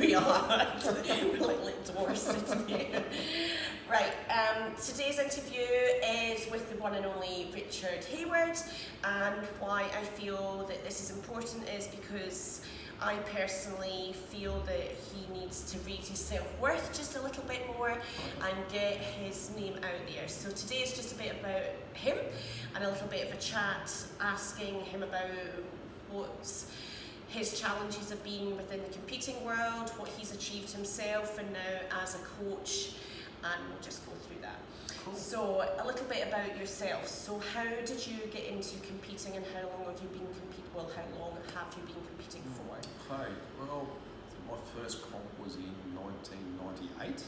we are. We're like little dwarfs sitting here. Right, today's interview is with the one and only Richard Hayward, and why I feel that this is important is because I personally feel that he needs to read his self-worth just a little bit more and get his name out there. So today is just a bit about him and a little bit of a chat, asking him about what his challenges have been within the competing world, what he's achieved himself and now as a coach, and we'll just go through that. Cool. So a little bit about yourself. So how did you get into competing and how long have you been how long have you been competing for? Okay, well, my first comp was in 1998.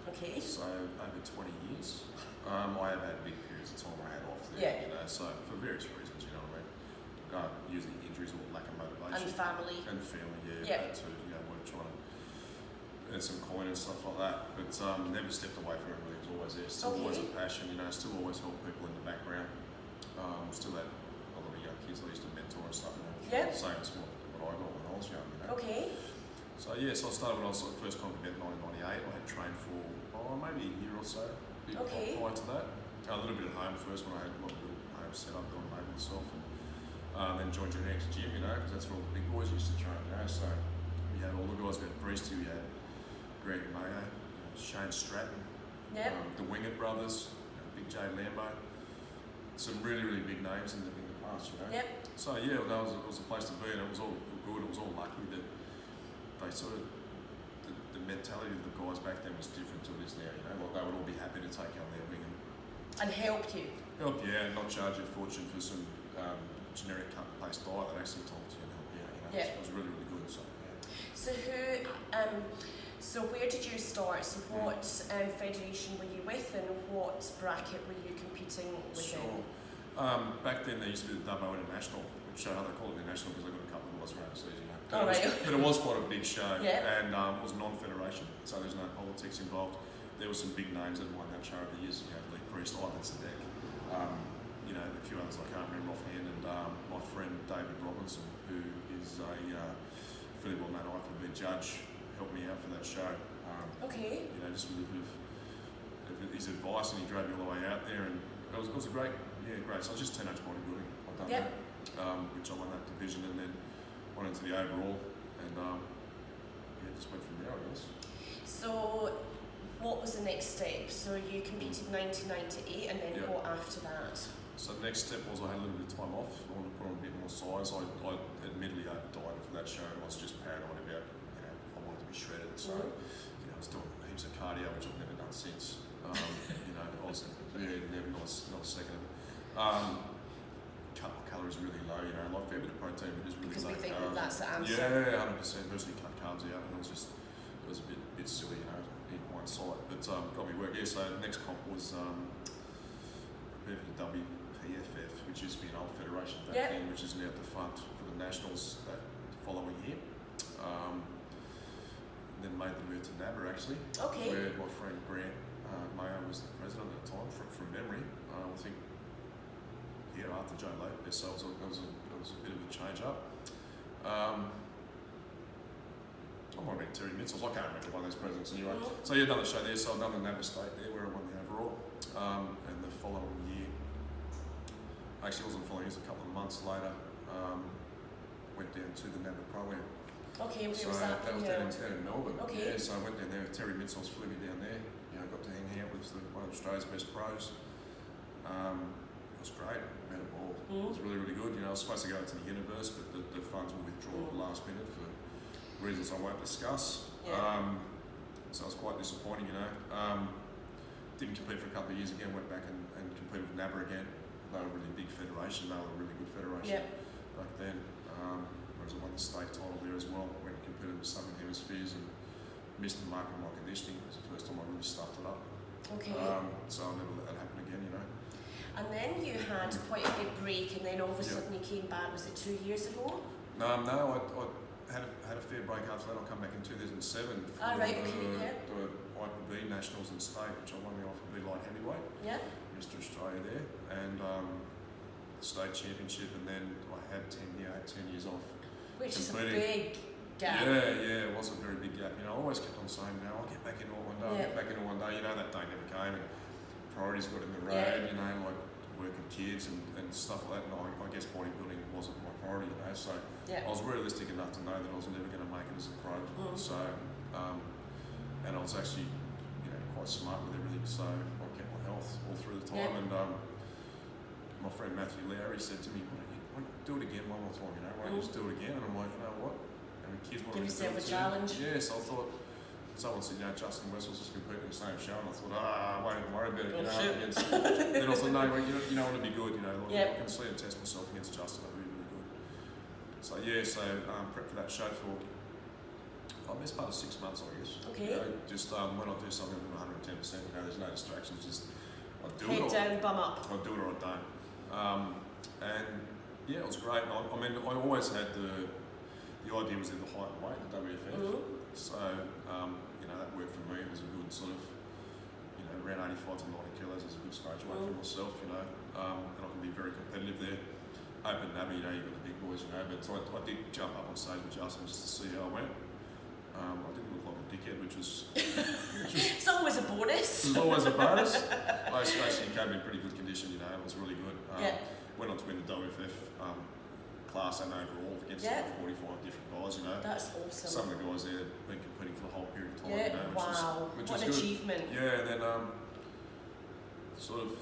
Okay. So over 20 years. I have had big periods of time I had off there, you know, so for various reasons, you know what I mean? Usually injuries or lack of motivation. And family. And family, Yeah. That too, you know, we're trying to earn some coin and stuff like that. But never stepped away from it, really. It was always there. Still always a passion, you know, still always help people in the background. Still had a lot of young kids I used to mentor and stuff. Yeah. Same as what I got when I was young, you know. Okay. So yeah, so I started when I was first competing in 1998. I had trained for maybe a year or so. Okay. Prior to that, a little bit at home first when I had my little home set up that I made myself, and then joined Genetics Gym, you know, because that's where all the big boys used to train, you know. So we had all the guys. We had Breesty, we had Greg Mayo, Shane Stratton, the Wingett brothers, Big J Lambo. Some really, really big names in the past, you know. Yep. So yeah, it was a place to be, and it was all good. It was all lucky that they sort of the mentality of the guys back then was different to it is now. You know, like they would all be happy to take on their wing and helped you. Yeah, and not charge you a fortune for some generic cut-and-paste diet that actually talked to you and helped you out. You know, it was really, really good. So yeah. So where did you start? So what federation were you with, and what bracket were you competing within? Sure. Back then there used to be the Dubbo International, which they call it the International because they got a couple of guys around overseas, you know. But it was quite a big show, and it was non-federation, so there's no politics involved. There were some big names that won that show over the years. You know, Lee Priest, Ivan Sadek, you know, a few others I can't remember offhand, and my friend David Robinson, who is a fairly well-known IFBB judge, helped me out for that show. You know, just with a bit of his advice, and he drove me all the way out there, and it was a great. So I was just teenage bodybuilding. I've done that, which I won that division, and then went into the overall, and just went from there, I guess. So, what was the next step? So you competed 1998, and then what after that? So the next step was I had a little bit of time off. I wanted to put on a bit more size. I admittedly over-dieted for that show. I was just paranoid about, you know, I wanted to be shredded. So, you know, I was doing heaps of cardio, which I've never done since. You know, I was never not a second of it. Cut my calories really low, you know, like a fair bit of protein, but just really because low we think carbs. that's the answer. Yeah, 100%. Virtually cut carbs out, and it was a bit silly, you know, in hindsight. But got me work. Yeah, so next comp was the WPFF, which used to be an old federation back then, which is now defunct for the nationals that following year. Then made the move to NABBA actually, where my friend Grant Mayo was the president at the time, from memory. I think. Yeah, after Joe Lopez, so it was a bit of a change up. I might have been Terry Mitchell, I can't remember one of those presidents anyway. So yeah, done the show there, so I've done the NABBA state there where I won the overall. And the following year, actually it wasn't following, it was a couple of months later, went down to the NABBA Pro-Am. Okay, where so was that? That was down in Melbourne. Okay. Yeah, so I went down there, Terry Mitchell flew me down there. You know, got to hang out with one of Australia's best pros. It was great, met a ball. It was really, really good. You know, I was supposed to go to the universe, but the funds were withdrawn at the last minute for reasons I won't discuss. So it was quite disappointing, you know. Didn't compete for a couple of years again, went back and competed with NABBA again. They were a really big federation, they were a really good federation back then. Whereas I won the state title there as well, went and competed in the Southern Hemispheres and missed the mark on my conditioning. It was the first time I really stuffed it up. So I'll never let that happen again, you know. And then you had quite a big break, and then all of a sudden you came back. Was it 2 years ago? No, I had a fair break after that. I come back in 2007 for the IFBB Nationals in state, which I won the IFBB light heavyweight. Mr. Australia there, and the state championship, and then I had 10 years off. Which is a big gap. Yeah, it was a very big gap. You know, I always kept on saying, you know, I'll get back into it one day, I'll get back into it one day. You know, that day never came, and priorities got in the road, you know, like working kids and stuff like that. And I guess bodybuilding wasn't my priority, you know, so I was realistic enough to know that I was never going to make it as a pro. So, and I was actually, you know, quite smart with everything, so I kept my health all through the time. And my friend Matthew Lowry said to me, why don't you do it again one more time, you know, why don't you just do it again? And I'm like, you know what? And the kids wanted give to yourself do it a challenge. Yeah, so I thought, someone said, you know, Justin Wessels just competing in the same show, and I thought, I won't even worry about it, you know. Then I thought, no, you know, I want to be good, you know, like, I can see and test myself against Justin, I'll be really good. So prep for that show for the best part of 6 months, I guess. Okay. You know, just when I do something with 110%, you know, there's no distractions, just I do Head it. down, bum up. I do it or I don't. And yeah, it was great. I mean, I always had the idea was either height and weight, the WFF. So, you know, that worked for me. It was a good sort of, you know, around 85 to 90 kilos is a good stage weight for myself, you know, and I can be very competitive there. Open Nabby, you know, you've got the big boys, you know, but I did jump up on stage with Justin just to see how I went. I didn't look like a dickhead, which was it's always a bonus. It was always a bonus. I actually came in pretty good condition, you know, it was really good. Went on to win the WFF class and overall against about 45 different guys, you know. That's awesome. Some of the guys there have been competing for the whole period of time, Yeah, you know, which what was an good. achievement. Yeah, and then sort of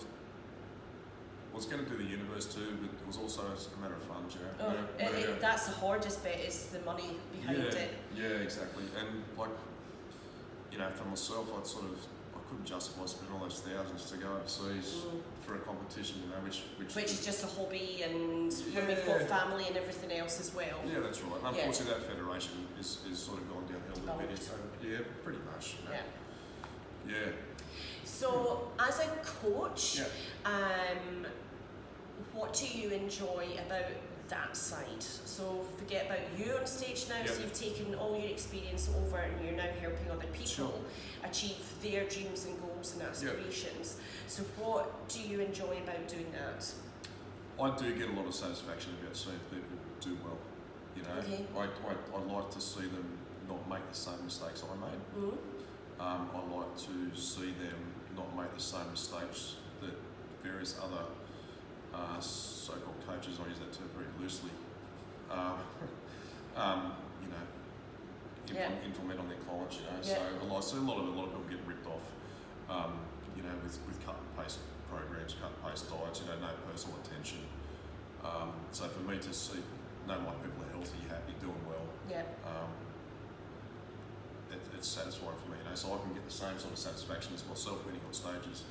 was going to do the universe too, but it was also a matter of fun, you know. That's the hardest bit, is the money behind it. Yeah, exactly. And like, you know, for myself, I couldn't justify spending all those thousands to go overseas for a competition, you know, which is just a hobby, and when we've got family and everything else as well. Yeah, that's right. And unfortunately, that federation is sort of gone downhill a bit. So, yeah, pretty much. You know. Yeah. So, as a coach, what do you enjoy about that side? So forget about you on stage now, so you've taken all your experience over and you're now helping other people achieve their dreams and goals and aspirations. So what do you enjoy about doing that? I do get a lot of satisfaction about seeing people do well. You know, I like to see them not make the same mistakes I made. I like to see them not make the same mistakes that various other so-called coaches, I use that term very loosely, you know, implement on their clients, you know. So I see a lot of people get ripped off, you know, with cut and paste programs, cut and paste diets, you know, no personal attention. So for me to see, know my people are healthy, happy, doing well, it's satisfying for me, you know. So I can get the same sort of satisfaction as myself winning on stages,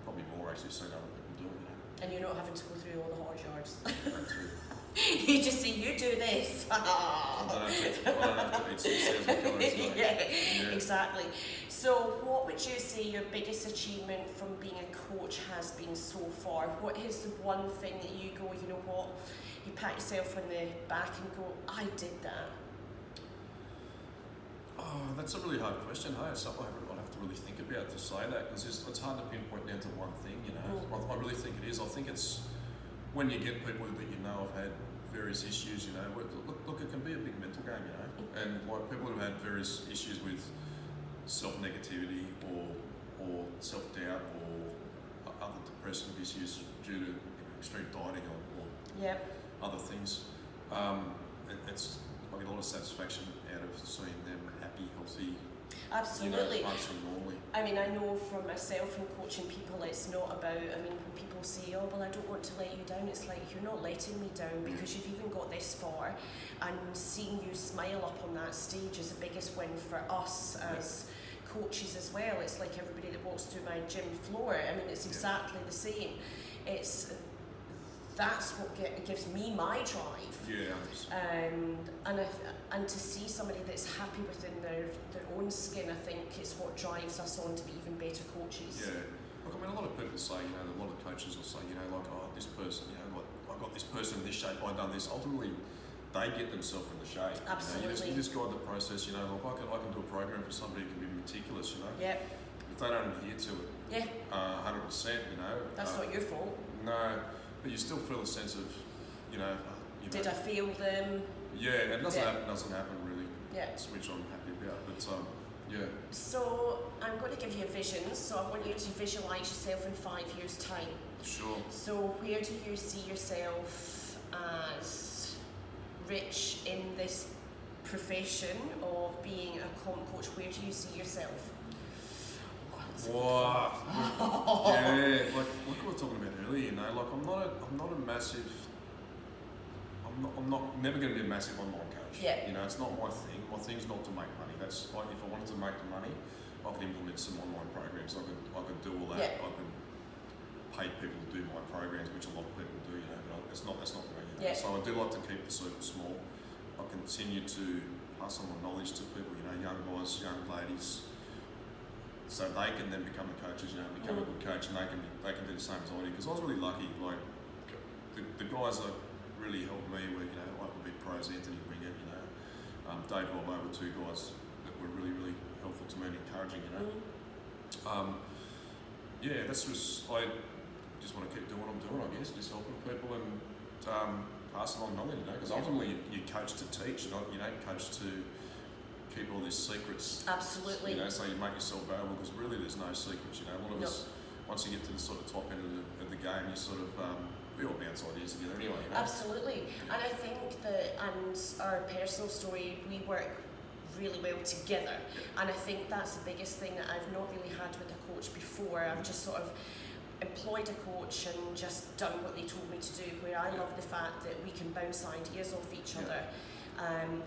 probably more actually seeing other people do it, you know. And you're not having to go through all the hard yards. That's it. You just say, you do this. I don't have to eat some calories. Yeah, exactly. So what would you say your biggest achievement from being a coach has been so far? What is the one thing that you go, you know what, you pat yourself on the back and go, I did that? Oh, that's a really hard question, hey? It's something I'd have to really think about to say that, because it's hard to pinpoint down to one thing, you know. I really think it is. I think it's when you get people that you know have had various issues, you know. Look, it can be a big mental game, you know. And like people who have had various issues with self-negativity or self-doubt or other depressive issues due to extreme dieting or other things, I get a lot of satisfaction out of seeing them happy, healthy, absolutely, you know, functioning normally. I mean, I know for myself in coaching people, it's not about, I mean, when people say, oh, well, I don't want to let you down, it's like, you're not letting me down because you've even got this far, and seeing you smile up on that stage is the biggest win for us as coaches as well. It's like everybody that walks through my gym floor, I mean, it's exactly the same. That's what gives me my drive. And to see somebody that's happy within their own skin, I think is what drives us on to be even better coaches. Yeah. Look, I mean, a lot of people say, you know, a lot of coaches will say, you know, like, oh, this person, you know, like, I got this person in this shape, I've done this. Ultimately, they get themselves in the shape. Absolutely. You know, you just guide the process, you know, like, I can do a program for somebody who can be meticulous, you know. If they don't adhere to it, 100%, you know. That's not your fault. No, but you still feel a sense of, you know. Did I fail them? Yeah, it doesn't happen really. which I'm happy about. But yeah. So I'm going to give you a vision. So I want you to visualise yourself in 5 years' time. Sure. So where do you see yourself as Rich in this profession of being a comp coach? Where do you see yourself? Wow. Yeah, like we were talking about earlier, you know, like I'm not a massive. I'm not never going to be a massive online coach. Yeah. You know, it's not my thing. My thing's not to make money. That's like if I wanted to make the money, I could implement some online programs. I could do all that. Yeah. I could pay people to do my programs, which a lot of people do. You know, but it's not me. You know? Yeah. So I do like to keep the circle small. I continue to pass on my knowledge to people. You know, young guys, young ladies, so they can then become the coaches. You know, become a good coach, and they can do the same as I did. Because I was really lucky. Like the guys that really helped me were, you know, like would be pros, Anthony Wingett, you know, Dave Robbo were two guys that were really, really helpful to me and encouraging, you know. Yeah, that's just, I just want to keep doing what I'm doing, I guess, just helping people and passing on knowledge, you know, because ultimately you coach to teach, you don't coach to keep all these secrets. Absolutely. You know, so you make yourself valuable, because really there's no secrets, you know. A lot of us, once you get to the sort of top end of the game, you sort of, we all bounce ideas together anyway, you know? Absolutely. And I think that, and our personal story, we work really well together. And I think that's the biggest thing that I've not really had with a coach before. I've just sort of employed a coach and just done what they told me to do, where I love the fact that we can bounce ideas off each other.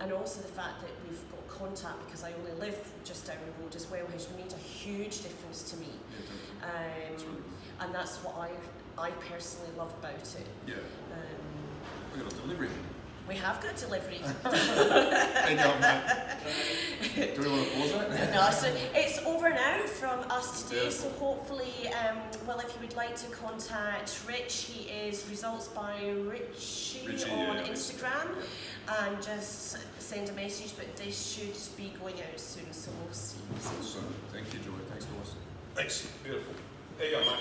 And also the fact that we've got contact, because I only live just down the road as well, has made a huge difference to me. And that's what I personally love about it. Yeah. We've got a delivery. We have got delivery. Hey, job, mate. Do we want to pause that? No, so it's over now from us today. So hopefully, well, if you would like to contact Rich, he is Results by Richie on Instagram, and just send a message. But this should be going out soon, so we'll see. Awesome. Thank you, Joy. Thanks, Doris. Thanks. Beautiful. There you go, mate.